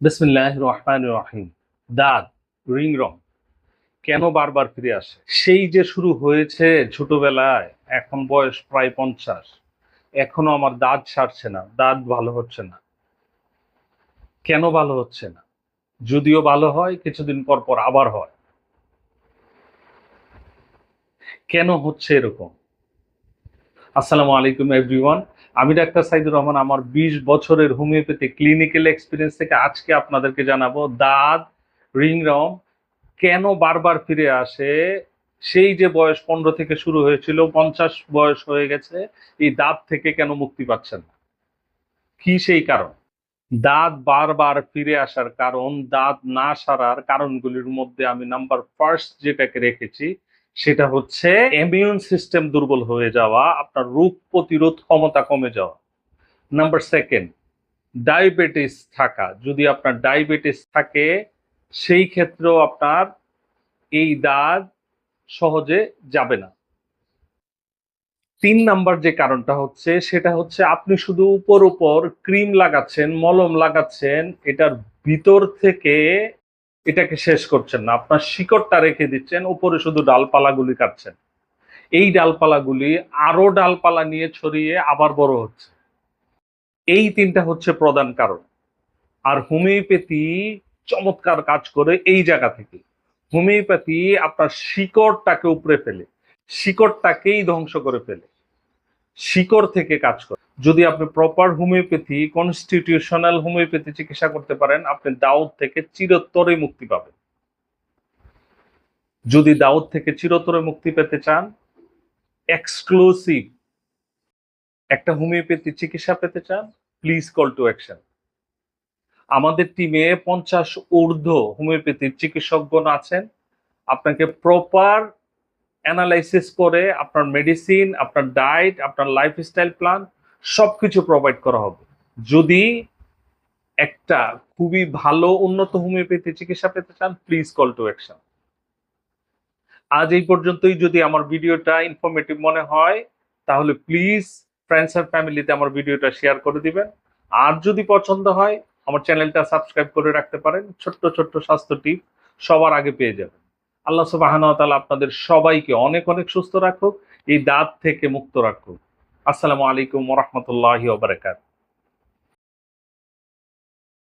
বিসমিল্লাহির রহমানির রহিম। দাঁত, রিং রং কেন বারবার ফিরে আসে? সেই যে শুরু হয়েছে ছোটবেলায়, এখন বয়স প্রায় ৫০, এখনো আমার দাঁত সারছে না, দাঁত ভালো হচ্ছে না। কেন ভালো হচ্ছে না? যদিও ভালো হয়, কিছুদিন পর পর আবার হয়। কেন হচ্ছে এরকম? আসসালামু আলাইকুম এভরিওয়ান। আমি ডাক্তার সাইদুর রহমান। আমার ২০ বছরের হোমিওপ্যাথি ক্লিনিক্যাল এক্সপেরিয়েন্স থেকে আজকে আপনাদেরকে জানাবো দাঁত, রিং রং কেন বারবার ফিরে আসে। সেই যে বয়স ১৫ থেকে শুরু হয়েছিল, ৫০ বয়স হয়ে গেছে, এই দাঁত থেকে কেন মুক্তি পাচ্ছেন না? কি সেই কারণ? দাঁত বারবার ফিরে আসার কারণ, দাঁত না সারার কারণগুলির মধ্যে আমি নাম্বার ফার্স্ট যেটাকে রেখেছি সেটা হচ্ছে ইমিউন সিস্টেম দুর্বল হয়ে যাওয়া, আপনার রোগ প্রতিরোধ ক্ষমতা কমে যাওয়া। নাম্বার সেকেন্ড, ডায়াবেটিস থাকা। যদি আপনার ডায়াবেটিস থাকে সেই ক্ষেত্রেও আপনার এই দাঁত সহজে যাবে না। ৩ নাম্বার যে কারণটা হচ্ছে সেটা হচ্ছে আপনি শুধু উপর ক্রিম লাগাচ্ছেন, মলম লাগাচ্ছেন, এটার ভিতর থেকে এটাকে শেষ করছেন না। আপনার শিকড়টা রেখে দিচ্ছেন, উপরে শুধু ডালপালাগুলি কাটছেন। এই ডালপালাগুলি আরো ডালপালা নিয়ে ছড়িয়ে আবার বড় হচ্ছে। এই ৩ টা হচ্ছে প্রধান কারণ। আর হোমিওপ্যাথি চমৎকার কাজ করে এই জায়গা থেকে। হোমিওপ্যাথি আপনার শিকড়টাকে উপড়ে ফেলে, শিকড়টাকেই ধ্বংস করে ফেলে, শিকড় থেকে কাজ করে। যদি আপনি প্রপার হোমিওপ্যাথি, কনস্টিটিউশনাল হোমিওপ্যাথি চিকিৎসা করতে পারেন, আপনি দাউদ থেকে চিরতরে মুক্তি পাবেন। যদি দাউদ থেকে চিরতরে মুক্তি পেতে চান, এক্সক্লুসিভ একটা হোমিওপ্যাথি চিকিৎসা পেতে চান, প্লিজ কল টু অ্যাকশন। আমাদের টিমে ৫০ ঊর্ধ্ব হোমিওপ্যাথির চিকিৎসকগণ আছেন। আপনাকে প্রপার অ্যানালাইসিস করে আপনার মেডিসিন, আপনার ডায়েট, আপনার লাইফস্টাইল প্ল্যান সবকিছু প্রোভাইড করা হবে। যদি একটা খুবই ভালো উন্নত হোমিওপ্যাথি চিকিৎসা পেতে চান, প্লিজ কল টু অ্যাকশন। আজ এই পর্যন্তই। যদি আমার ভিডিওটা ইনফরমেটিভ মনে হয় তাহলে প্লিজ ফ্রেন্ডস এন্ড ফ্যামিলিতে আমার ভিডিওটা শেয়ার করে দিবেন। আর যদি পছন্দ হয় আমার চ্যানেলটা সাবস্ক্রাইব করে রাখতে পারেন। ছোট্ট ছোট্ট স্বাস্থ্য টিপ সবার আগে পেয়ে যাবেন। আল্লাহ সুবহানাহু ওয়া তাআলা আপনাদের সবাইকে অনেক অনেক সুস্থ রাখুক, এই দাঁত থেকে মুক্ত রাখুক। আসসালামু আলাইকুম ওয়া রাহমাতুল্লাহি ওয়া বারাকাতুহু।